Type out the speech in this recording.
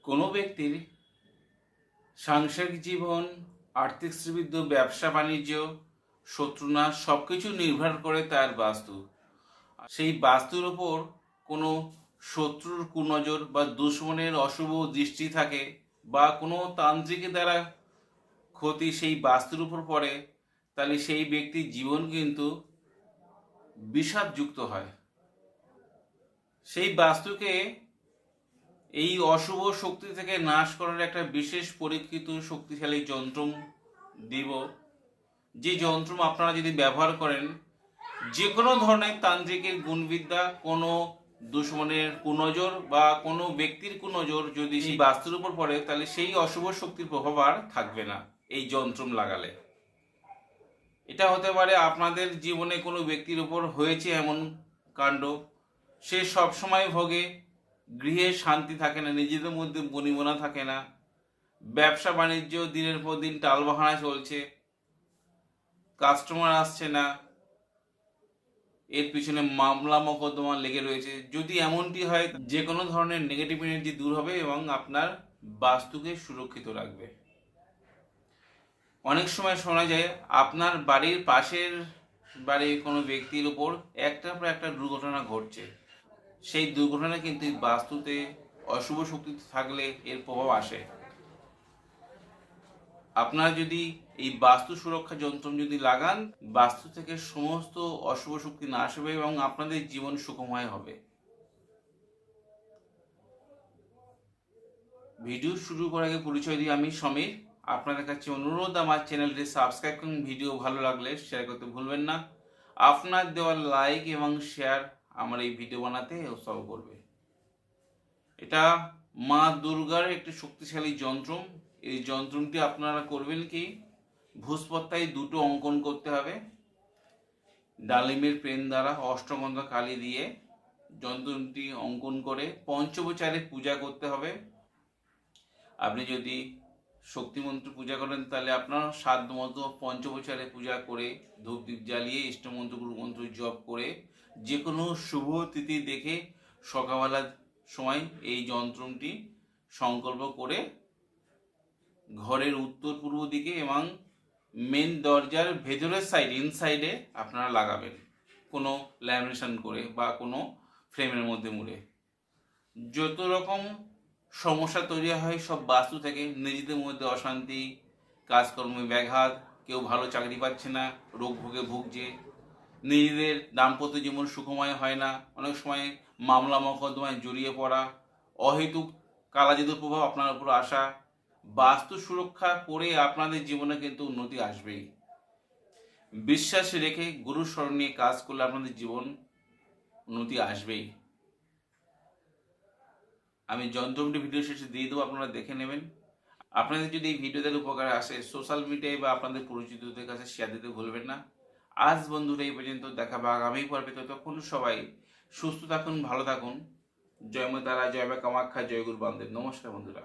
কোনো ব্যক্তির সাংসারিক জীবন, আর্থিক শ্রীবৃদ্ধি, ব্যবসা বাণিজ্য, শত্রুনাশ সব কিছু নির্ভর করে তার বাস্তু। সেই বাস্তুর ওপর কোনো শত্রুর কুনজর বা দুশ্মনের অশুভ দৃষ্টি থাকে বা কোনো তান্ত্রিকের দ্বারা ক্ষতি সেই বাস্তুর উপর পড়ে, তাহলে সেই ব্যক্তির জীবন কিন্তু বিষাদযুক্ত হয়। সেই বাস্তুকে এই অশুভ শক্তি থেকে নাশ করার একটা বিশেষ পরীক্ষিত শক্তিশালী যন্ত্র দিব, যে যন্ত্র আপনারা যদি ব্যবহার করেন, যে কোনো ধরনের তান্ত্রিকের গুণবিদ্যা, কোনো দুশ্মনের কুনজর বা কোনো ব্যক্তির কুনজর যদি সেই বাস্তুর উপর পড়ে, তাহলে সেই অশুভ শক্তির প্রভাব আর থাকবে না এই যন্ত্র লাগালে। এটা হতে পারে আপনাদের জীবনে কোনো ব্যক্তির উপর হয়েছে এমন কাণ্ড, সে সবসময় ভোগে, গৃহে শান্তি থাকে না, নিজেদের মধ্যে বনিবনা থাকে না, ব্যবসা বাণিজ্য দিনের পর দিন টালবাহানা চলছে, কাস্টমার আসছে না, এর পিছনে মামলা মোকদ্দমা লেগে রয়েছে। যদি এমনটি হয়, যে কোনো ধরনের নেগেটিভ এনার্জি দূর হবে এবং আপনার বাস্তুকে সুরক্ষিত রাখবে। অনেক সময় শোনা যায় আপনার বাড়ির পাশের বাড়ির কোনো ব্যক্তির উপর একটার পর একটা দুর্ঘটনা ঘটছে। সেই দুর্ঘটনা কিন্তু বাস্তুতে অশুভ শক্তি থাকলে এর প্রভাব আসে। আপনারা যদি এই বাস্তু সুরক্ষা যন্ত্র যদি লাগান, বাস্তু থেকে সমস্ত অশুভ শক্তি নাশ হবে এবং আপনাদের জীবন সুখময় হবে। ভিডিও শুরু করার আগে পরিচয় দিই, আমি সমীর। আপনাদের কাছে অনুরোধ, আমার চ্যানেলটি সাবস্ক্রাইব করুন, ভিডিও ভালো লাগলে শেয়ার করতে ভুলবেন না। আপনার দেওয়ার লাইক এবং শেয়ার আমার এই ভিডিও বানাতে উৎসাহ করবে। এটা মা দুর্গার একটি শক্তিশালী যন্ত্র। এই যন্ত্রটি আপনারা করবেন কি, ভূস্পত্তায় দুটো অঙ্কন করতে হবে, ডালিমের পেন দ্বারা অষ্টগন্ধা কালি দিয়ে যন্ত্রটি অঙ্কন করে পঞ্চোপচারে পূজা করতে হবে। আপনি যদি শক্তিমন্ত্র পূজা করেন, তাহলে আপনার সাধ্য মতো পঞ্চোপচারে পূজা করে ধূপদীপ জ্বালিয়ে ইষ্টমন্ত্র গুরুমন্ত্র জপ করে যে কোনো শুভ তিথি দেখে সকালবেলার সময় এই যন্ত্রটি সংকল্প করে ঘরের উত্তর পূর্ব দিকে এবং মেন দরজার ভেতরের সাইড ইনসাইডে আপনারা লাগাবেন, কোনো ল্যামিনেশন করে বা কোনো ফ্রেমের মধ্যে মুড়ে। যত রকম সমস্যা তৈরি হয় সব বাস্তু থেকে, নিজেদের মধ্যে অশান্তি, কাজকর্মে ব্যাঘাত, কেউ ভালো চাকরি পাচ্ছে না, রোগ ভোগে ভুগছে, নিজেদের দাম্পত্য জীবন সুখময় হয় না, অনেক সময় মামলা মোকদ্দমায় জড়িয়ে পড়া, অহেতুক কালাজাদুর প্রভাব আপনার উপর আসা, বাস্তু সুরক্ষা করে আপনাদের জীবনে কিন্তু উন্নতি আসবেই। বিশ্বাস রেখে গুরু স্মরণ নিয়ে কাজ করলে আপনাদের জীবন উন্নতি আসবেই। আমি যন্ত্রটি ভিডিও শেষে দিয়ে দেবো, আপনারা দেখে নেবেন। আপনাদের যদি এই ভিডিওদের উপকার আসে, সোশ্যাল মিডিয়ায় বা আপনাদের পরিচিতদের কাছে শেয়ার দিতে ভুলবেন না। আজ বন্ধুরা এই পর্যন্ত, দেখা বা আগামী পর্বে। ততক্ষণ সবাই সুস্থ থাকুন, ভালো থাকুন। জয় মা তারা, জয় মা কামাখ্যা, জয় গুরু বামদেব। নমস্কার বন্ধুরা।